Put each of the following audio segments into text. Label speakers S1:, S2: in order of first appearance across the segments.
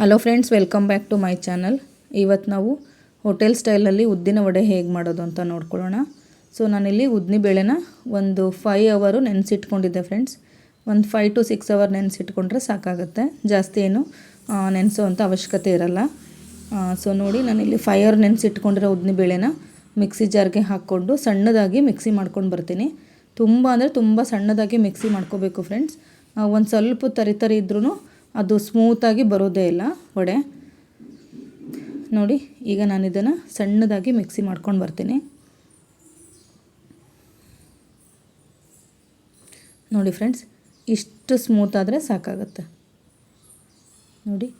S1: Hello friends, welcome back to my channel. ಇವತ್ತು ನಾವು hotel ಸ್ಟೈಲಲ್ಲಿ ಉದ್ದಿನ ವಡೆ ಹೇಗೆ ಮಾಡೋದು ಅಂತ ನೋಡ್ಕೊಳ್ಳೋಣ. ಸೊ ನಾನಿಲ್ಲಿ ಉದ್ದಿನ ಬೇಳೆನ ಒಂದು 5 ಅವರ್ ನೆನೆಸಿಟ್ಕೊಂಡಿದ್ದೆ ಫ್ರೆಂಡ್ಸ್. ಒಂದು 5 to 6 ಅವರ್ ನೆನೆಸಿಟ್ಕೊಂಡ್ರೆ ಸಾಕಾಗುತ್ತೆ, ಜಾಸ್ತಿ ಏನು ನೆನೆಸೋ ಅಂಥ ಅವಶ್ಯಕತೆ ಇರಲ್ಲ. ಸೊ ನೋಡಿ, ನಾನಿಲ್ಲಿ 5 ಅವರ್ ನೆನೆಸಿಟ್ಕೊಂಡಿರೋ ಉದ್ದಿನ ಬೇಳೆನ ಮಿಕ್ಸಿ ಜಾರ್ಗೆ ಹಾಕ್ಕೊಂಡು ಸಣ್ಣದಾಗಿ ಮಿಕ್ಸಿ ಮಾಡ್ಕೊಂಡು ಬರ್ತೀನಿ. ತುಂಬ ಅಂದರೆ ತುಂಬ ಸಣ್ಣದಾಗಿ ಮಿಕ್ಸಿ ಮಾಡ್ಕೋಬೇಕು ಫ್ರೆಂಡ್ಸ್. ಒಂದು ಸ್ವಲ್ಪ ತರಿ ಇದ್ರೂ ಅದು ಸ್ಮೂತಾಗಿ ಬರೋದೇ ಇಲ್ಲ ವಡೆ. ನೋಡಿ, ಈಗ ನಾನು ಇದನ್ನು ಸಣ್ಣದಾಗಿ ಮಿಕ್ಸಿ ಮಾಡ್ಕೊಂಡು ಬರ್ತೀನಿ. ನೋಡಿ ಫ್ರೆಂಡ್ಸ್, ಇಷ್ಟು ಸ್ಮೂತಾದರೆ ಸಾಕಾಗುತ್ತೆ. ನೋಡಿ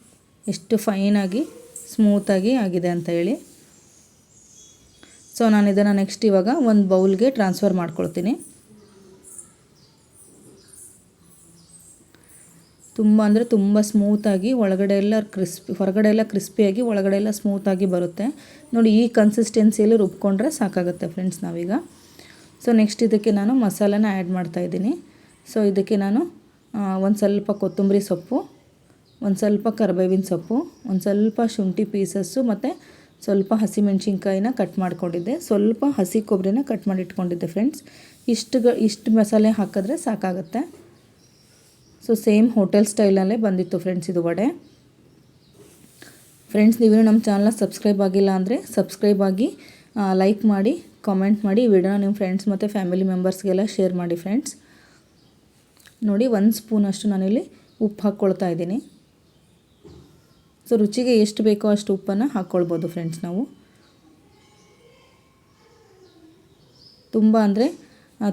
S1: ಎಷ್ಟು ಫೈನಾಗಿ ಸ್ಮೂತಾಗಿ ಆಗಿದೆ ಅಂತ ಹೇಳಿ. ಸೊ ನಾನು ಇದನ್ನು ನೆಕ್ಸ್ಟ್ ಇವಾಗ ಒಂದು ಬೌಲ್ಗೆ ಟ್ರಾನ್ಸ್ಫರ್ ಮಾಡ್ಕೊಳ್ತೀನಿ. ತುಂಬ ಅಂದರೆ ತುಂಬ ಸ್ಮೂತಾಗಿ, ಒಳಗಡೆ ಎಲ್ಲ ಹೊರಗಡೆ ಎಲ್ಲ ಕ್ರಿಸ್ಪಿಯಾಗಿ, ಒಳಗಡೆ ಎಲ್ಲ ಸ್ಮೂತಾಗಿ ಬರುತ್ತೆ. ನೋಡಿ, ಈ ಕನ್ಸಿಸ್ಟೆನ್ಸಿಯಲ್ಲಿ ರುಬ್ಕೊಂಡ್ರೆ ಸಾಕಾಗುತ್ತೆ ಫ್ರೆಂಡ್ಸ್ ನಾವೀಗ. ಸೊ ನೆಕ್ಸ್ಟ್ ಇದಕ್ಕೆ ನಾನು ಮಸಾಲಾನ ಆ್ಯಡ್ ಮಾಡ್ತಾಯಿದ್ದೀನಿ. ಸೊ ಇದಕ್ಕೆ ನಾನು ಒಂದು ಸ್ವಲ್ಪ ಕೊತ್ತಂಬರಿ ಸೊಪ್ಪು, ಒಂದು ಸ್ವಲ್ಪ ಕರಿಬೇವಿನ ಸೊಪ್ಪು, ಒಂದು ಸ್ವಲ್ಪ ಶುಂಠಿ ಪೀಸಸ್ಸು ಮತ್ತು ಸ್ವಲ್ಪ ಹಸಿಮೆಣ್ಸಿನ್ಕಾಯಿನ ಕಟ್ ಮಾಡ್ಕೊಂಡಿದ್ದೆ, ಸ್ವಲ್ಪ ಹಸಿ ಕೊಬ್ಬರಿನ ಕಟ್ ಮಾಡಿ ಇಟ್ಕೊಂಡಿದ್ದೆ ಫ್ರೆಂಡ್ಸ್. ಇಷ್ಟು ಮಸಾಲೆ ಹಾಕಿದ್ರೆ ಸಾಕಾಗುತ್ತೆ. ಸೊ ಸೇಮ್ ಹೋಟೆಲ್ ಸ್ಟೈಲಲ್ಲೇ ಬಂದಿತ್ತು ಫ್ರೆಂಡ್ಸ್ ಇದು ವಡೆ. ಫ್ರೆಂಡ್ಸ್, ನೀವೇನು ನಮ್ಮ ಚಾನಲ್ನ ಸಬ್ಸ್ಕ್ರೈಬ್ ಆಗಿಲ್ಲ ಅಂದರೆ ಸಬ್ಸ್ಕ್ರೈಬ್ ಆಗಿ, ಲೈಕ್ ಮಾಡಿ, ಕಾಮೆಂಟ್ ಮಾಡಿ, ಈ ವಿಡಿಯೋನ ನಿಮ್ಮ ಫ್ರೆಂಡ್ಸ್ ಮತ್ತು ಫ್ಯಾಮಿಲಿ ಮೆಂಬರ್ಸ್ಗೆಲ್ಲ ಶೇರ್ ಮಾಡಿ ಫ್ರೆಂಡ್ಸ್. ನೋಡಿ, 1 ಸ್ಪೂನಷ್ಟು ನಾನಿಲ್ಲಿ ಉಪ್ಪು ಹಾಕ್ಕೊಳ್ತಾ ಇದ್ದೀನಿ. ಸೊ ರುಚಿಗೆ ಎಷ್ಟು ಬೇಕೋ ಅಷ್ಟು ಉಪ್ಪನ್ನು ಹಾಕ್ಕೊಳ್ಬೋದು ಫ್ರೆಂಡ್ಸ್ ನಾವು.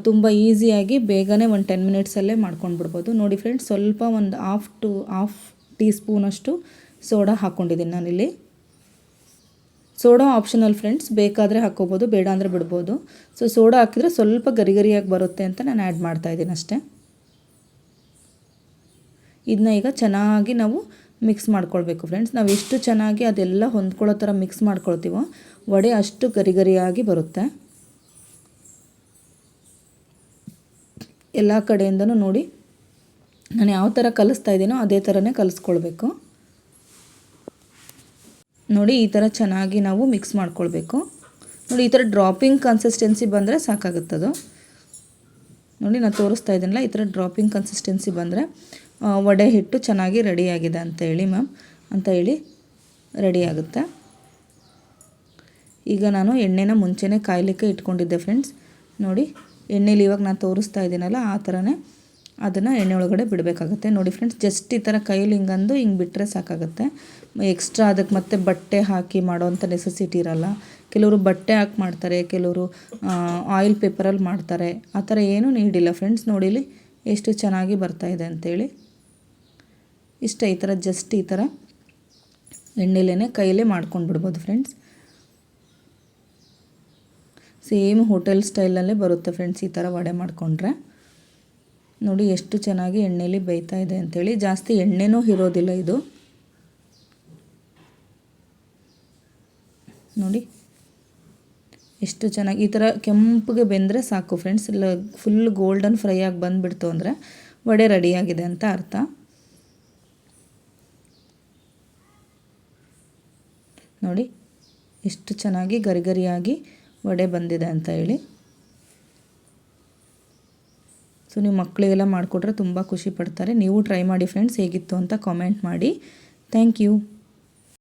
S1: ತುಂಬ ಈಸಿಯಾಗಿ ಬೇಗನೆ ಒಂದು 10 ಮಿನಿಟ್ಸಲ್ಲೇ ಮಾಡ್ಕೊಂಡು ಬಿಡ್ಬೋದು. ನೋಡಿ ಫ್ರೆಂಡ್ಸ್, ಸ್ವಲ್ಪ ಒಂದು ಹಾಫ್ ಟೀ ಸ್ಪೂನಷ್ಟು ಸೋಡಾ ಹಾಕ್ಕೊಂಡಿದ್ದೀನಿ ನಾನಿಲ್ಲಿ. ಸೋಡಾ ಆಪ್ಷನಲ್ ಫ್ರೆಂಡ್ಸ್, ಬೇಕಾದರೆ ಹಾಕ್ಕೋಬೋದು, ಬೇಡ ಅಂದರೆ ಬಿಡ್ಬೋದು. ಸೊ ಸೋಡಾ ಹಾಕಿದರೆ ಸ್ವಲ್ಪ ಗರಿಯಾಗಿ ಬರುತ್ತೆ ಅಂತ ನಾನು ಆ್ಯಡ್ ಮಾಡ್ತಾಯಿದ್ದೀನಿ ಅಷ್ಟೇ. ಇದನ್ನ ಈಗ ಚೆನ್ನಾಗಿ ನಾವು ಮಿಕ್ಸ್ ಮಾಡ್ಕೊಳ್ಬೇಕು ಫ್ರೆಂಡ್ಸ್. ನಾವು ಎಷ್ಟು ಚೆನ್ನಾಗಿ ಅದೆಲ್ಲ ಹೊಂದ್ಕೊಳ್ಳೋ ಥರ ಮಿಕ್ಸ್ ಮಾಡ್ಕೊಳ್ತೀವೋ ವಡೆ ಅಷ್ಟು ಗರಿಯಾಗಿ ಬರುತ್ತೆ. ಎಲ್ಲ ಕಡೆಯಿಂದನೂ ನೋಡಿ, ನಾನು ಯಾವ ಥರ ಕಲಿಸ್ತಾ ಇದ್ದೀನೋ ಅದೇ ಥರನೇ ಕಲಿಸ್ಕೊಳ್ಬೇಕು. ನೋಡಿ, ಈ ಥರ ಚೆನ್ನಾಗಿ ನಾವು ಮಿಕ್ಸ್ ಮಾಡ್ಕೊಳ್ಬೇಕು. ನೋಡಿ, ಈ ಥರ ಡ್ರಾಪಿಂಗ್ ಕನ್ಸಿಸ್ಟೆನ್ಸಿ ಬಂದರೆ ಸಾಕಾಗುತ್ತದು. ನೋಡಿ, ನಾನು ತೋರಿಸ್ತಾ ಇದ್ದೀನಲ್ಲ, ಈ ಥರ ಡ್ರಾಪಿಂಗ್ ಕನ್ಸಿಸ್ಟೆನ್ಸಿ ಬಂದರೆ ವಡೆ ಹಿಟ್ಟು ಚೆನ್ನಾಗಿ ರೆಡಿಯಾಗಿದೆ ಅಂತ ಹೇಳಿ ರೆಡಿಯಾಗುತ್ತೆ. ಈಗ ನಾನು ಎಣ್ಣೆನ ಮುಂಚೆನೇ ಕಾಯಲಿಕ್ಕೆ ಇಟ್ಕೊಂಡಿದ್ದೆ ಫ್ರೆಂಡ್ಸ್. ನೋಡಿ, ಎಣ್ಣೆಲಿ ಇವಾಗ ನಾನು ತೋರಿಸ್ತಾ ಇದ್ದೀನಲ್ಲ, ಆ ಥರನೇ ಅದನ್ನು ಎಣ್ಣೆ ಒಳಗಡೆ ಬಿಡಬೇಕಾಗುತ್ತೆ. ನೋಡಿ ಫ್ರೆಂಡ್ಸ್, ಜಸ್ಟ್ ಈ ಥರ ಕೈಲಿ ಹಿಂಗೆ ಬಿಟ್ಟರೆ ಸಾಕಾಗುತ್ತೆ. ಎಕ್ಸ್ಟ್ರಾ ಅದಕ್ಕೆ ಮತ್ತೆ ಬಟ್ಟೆ ಹಾಕಿ ಮಾಡೋವಂಥ ನೆಸೆಸಿಟಿ ಇರಲ್ಲ. ಕೆಲವರು ಬಟ್ಟೆ ಹಾಕಿ ಮಾಡ್ತಾರೆ, ಕೆಲವರು ಆಯಿಲ್ ಪೇಪರಲ್ಲಿ ಮಾಡ್ತಾರೆ. ಆ ಥರ ಏನೂ ನೀಡಿಲ್ಲ ಫ್ರೆಂಡ್ಸ್. ನೋಡಿಲಿ ಎಷ್ಟು ಚೆನ್ನಾಗಿ ಬರ್ತಾಯಿದೆ ಅಂಥೇಳಿ. ಈ ಥರ ಜಸ್ಟ್ ಈ ಥರ ಎಣ್ಣೆಲೇ ಕೈಲೇ ಮಾಡ್ಕೊಂಡು ಬಿಡ್ಬೋದು ಫ್ರೆಂಡ್ಸ್. ಸೇಮ್ ಹೋಟೆಲ್ ಸ್ಟೈಲಲ್ಲೇ ಬರುತ್ತೆ ಫ್ರೆಂಡ್ಸ್ ಈ ಥರ ವಡೆ ಮಾಡಿಕೊಂಡ್ರೆ. ನೋಡಿ ಎಷ್ಟು ಚೆನ್ನಾಗಿ ಎಣ್ಣೆಲಿ ಬೇಯ್ತಾ ಇದೆ ಅಂಥೇಳಿ. ಜಾಸ್ತಿ ಎಣ್ಣೆನೂ ಇರೋದಿಲ್ಲ ಇದು. ನೋಡಿ ಎಷ್ಟು ಚೆನ್ನಾಗಿ ಈ ಥರ ಕೆಂಪಗೆ ಬೆಂದರೆ ಸಾಕು ಫ್ರೆಂಡ್ಸ್. ಫುಲ್ ಗೋಲ್ಡನ್ ಫ್ರೈ ಆಗಿ ಬಂದುಬಿಡ್ತು ಅಂದರೆ ವಡೆ ರೆಡಿಯಾಗಿದೆ ಅಂತ ಅರ್ಥ. ನೋಡಿ ಎಷ್ಟು ಚೆನ್ನಾಗಿ ಗರಿಯಾಗಿ ವಡೆ ಬಂದಿದೆ ಅಂತ ಹೇಳಿ. ಸೊ ನೀವು ಮಕ್ಕಳಿಗೆಲ್ಲ ಮಾಡಿಕೊಟ್ರೆ ತುಂಬ ಖುಷಿ ಪಡ್ತಾರೆ. ನೀವು ಟ್ರೈ ಮಾಡಿ ಫ್ರೆಂಡ್ಸ್, ಹೇಗಿತ್ತು ಅಂತ ಕಾಮೆಂಟ್ ಮಾಡಿ. Thank you.